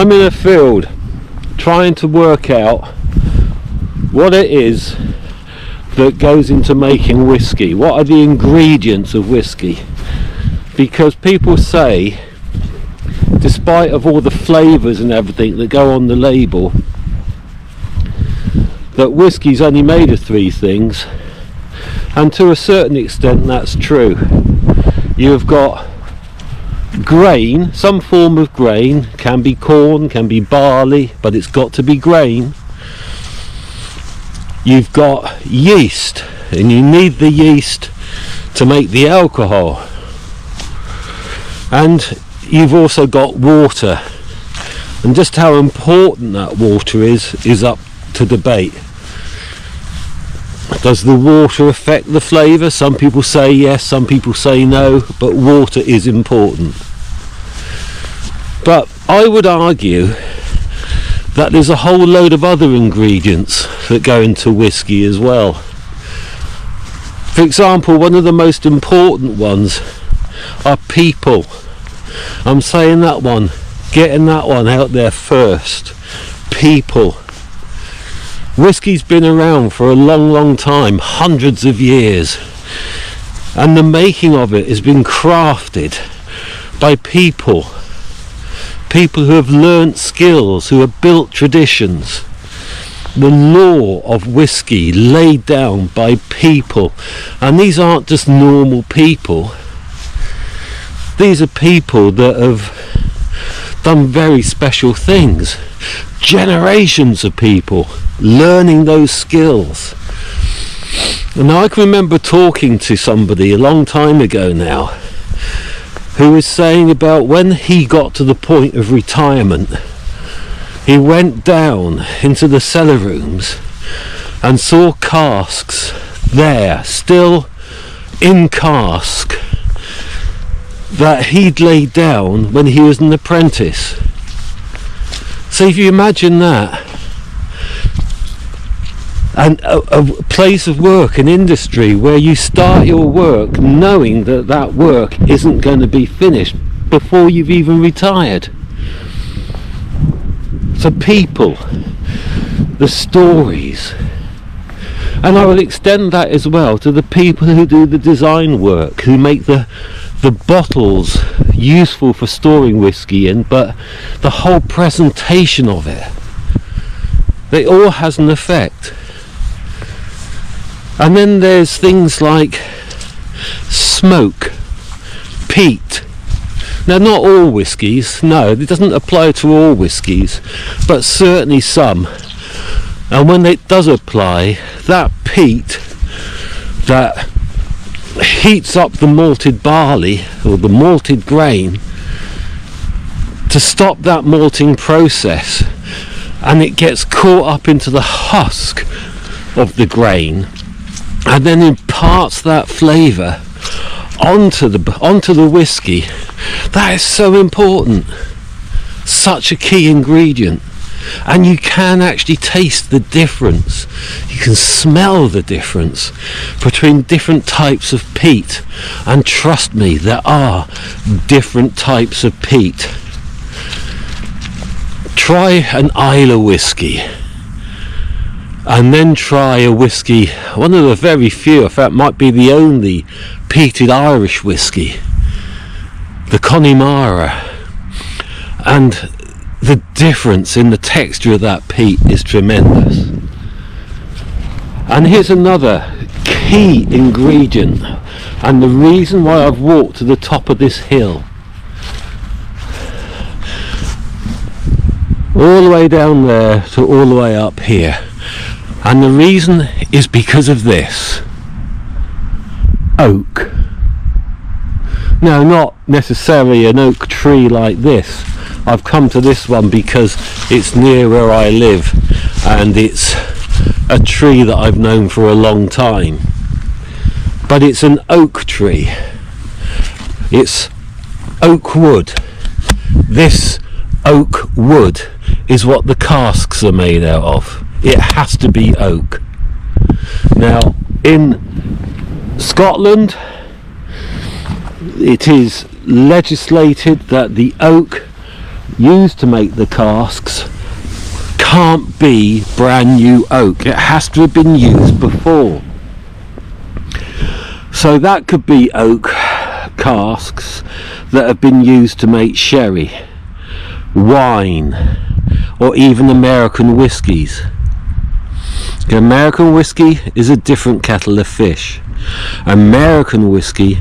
I'm in a field trying to work out what it is that goes into making whiskey. What are the ingredients of whiskey? Because people say, despite of all the flavours and everything that go on the label, that whiskey's only made of 3 things, and to a certain extent that's true. You've got grain, some form of grain, can be corn, can be barley, but it's got to be grain. You've got yeast, and you need the yeast to make the alcohol, and you've also got water, and just how important that water is up to debate. Does the water affect the flavour? Some people say yes, some people say no, but water is important. But I would argue that there's a whole load of other ingredients that go into whiskey as well. For example, one of the most important ones are people. I'm saying that one, getting that one out there first. People. Whiskey's been around for a long time, hundreds of years, and the making of it has been crafted by people who have learnt skills, who have built traditions. The law of whiskey laid down by people, and these aren't just normal people. These are people that have done very special things. Generations of people learning those skills. And I can remember talking to somebody a long time ago now who was saying about when he got to the point of retirement, he went down into the cellar rooms and saw casks there, still in cask, that he'd laid down when he was an apprentice. So if you imagine that, and a place of work, an industry where you start your work knowing that that work isn't going to be finished before you've even retired. So people, the stories, and I will extend that as well to the people who do the design work, who make the bottles useful for storing whiskey in, but the whole presentation of it all has an effect. And then there's things like smoke, peat. Now, not all whiskies, no, it doesn't apply to all whiskies, but certainly some. And when it does apply, that peat that heats up the malted barley or the malted grain to stop that malting process, and it gets caught up into the husk of the grain and then imparts that flavour onto the whiskey. That is so important, such a key ingredient. And you can actually taste the difference, you can smell the difference between different types of peat, and trust me, there are different types of peat. Try an Islay whiskey, and then try a whiskey, one of the very few, in fact might be the only peated Irish whiskey, the Connemara, and the difference in the texture of that peat is tremendous. And here's another key ingredient, and the reason why I've walked to the top of this hill, all the way down there to all the way up here, and the reason is because of this: oak. Now, not necessarily an oak tree like this. I've come to this one because it's near where I live, and it's a tree that I've known for a long time. But it's an oak tree. It's oak wood. This oak wood is what the casks are made out of. It has to be oak. Now, in Scotland, it is legislated that the oak used to make the casks can't be brand new oak. It has to have been used before. So that could be oak casks that have been used to make sherry, wine, or even American whiskies. American whiskey is a different kettle of fish. American whiskey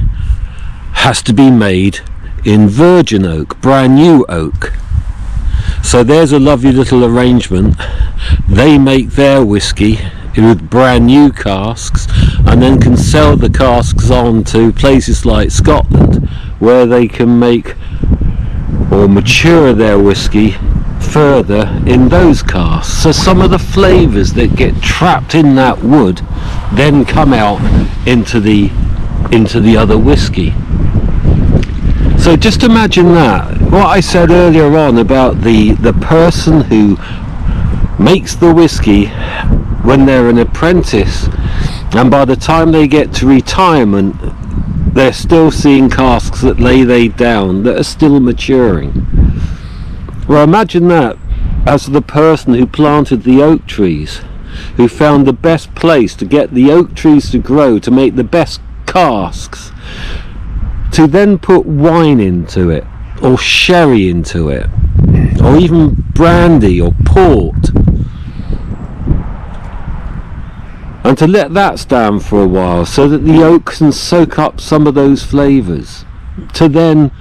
has to be made in virgin oak, brand new oak. So there's a lovely little arrangement. They make their whiskey with brand new casks and then can sell the casks on to places like Scotland, where they can make or mature their whiskey further in those casks. So some of the flavours that get trapped in that wood then come out into the other whiskey. So just imagine that. What I said earlier on about the person who makes the whiskey when they're an apprentice, and by the time they get to retirement they're still seeing casks that lay down that are still maturing. Well, imagine that as the person who planted the oak trees, who found the best place to get the oak trees to grow, to make the best casks, to then put wine into it, or sherry into it, or even brandy or port, and to let that stand for a while so that the oak can soak up some of those flavours, to then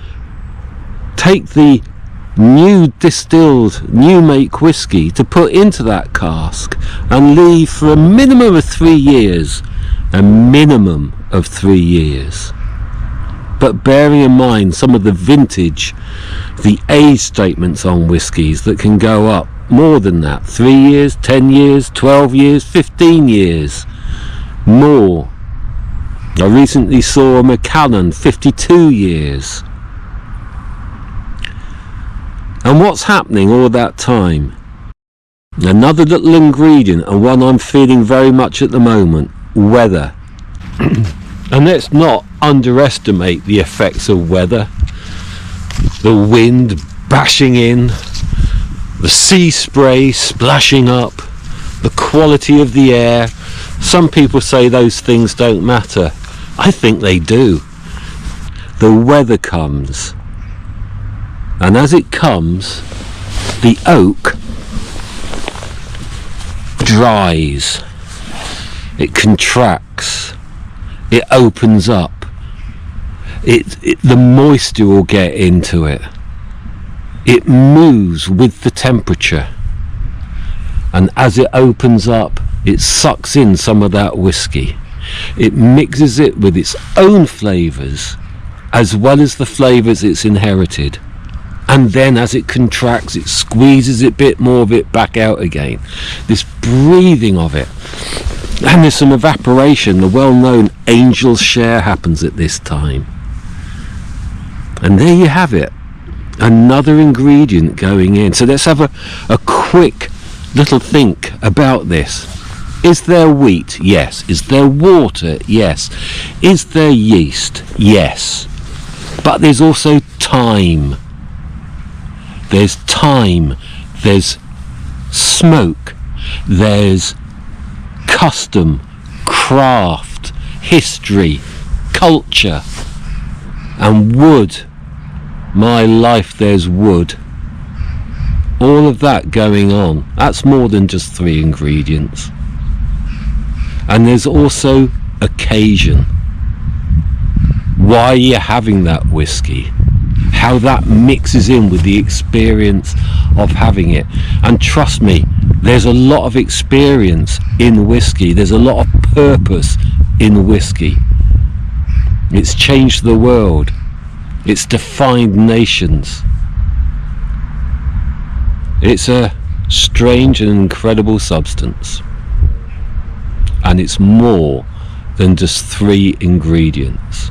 take the new distilled, new make whiskey to put into that cask and leave for a minimum of 3 years. A minimum of 3 years. But bearing in mind some of the vintage, the age statements on whiskies that can go up more than that, 3 years, 10 years, 12 years, 15 years, more. I recently saw a Macallan, 52 years. And what's happening all that time? Another little ingredient, and one I'm feeling very much at the moment, weather. And let's not underestimate the effects of weather. The wind bashing in, the sea spray splashing up, the quality of the air. Some people say those things don't matter. I think they do. The weather comes, and as it comes, the oak dries, it contracts, it opens up, the moisture will get into it. It moves with the temperature, and as it opens up, it sucks in some of that whiskey. It mixes it with its own flavours as well as the flavours it's inherited, and then as it contracts, it squeezes a bit more of it back out again. This breathing of it, and there's some evaporation. The well-known angel's share happens at this time, and there you have it, another ingredient going in. So let's have a quick little think about this. Is there wheat? Yes. Is there water? Yes. Is there yeast? Yes. But there's also time. There's time. There's smoke. There's custom, craft, history, culture, and wood. My life, there's wood. All of that going on. That's more than just 3 ingredients. And there's also occasion. Why you're having that whiskey, how that mixes in with the experience of having it. And trust me, there's a lot of experience in whiskey. There's a lot of purpose in whiskey. It's changed the world. It's defined nations. It's a strange and incredible substance. And it's more than just 3 ingredients.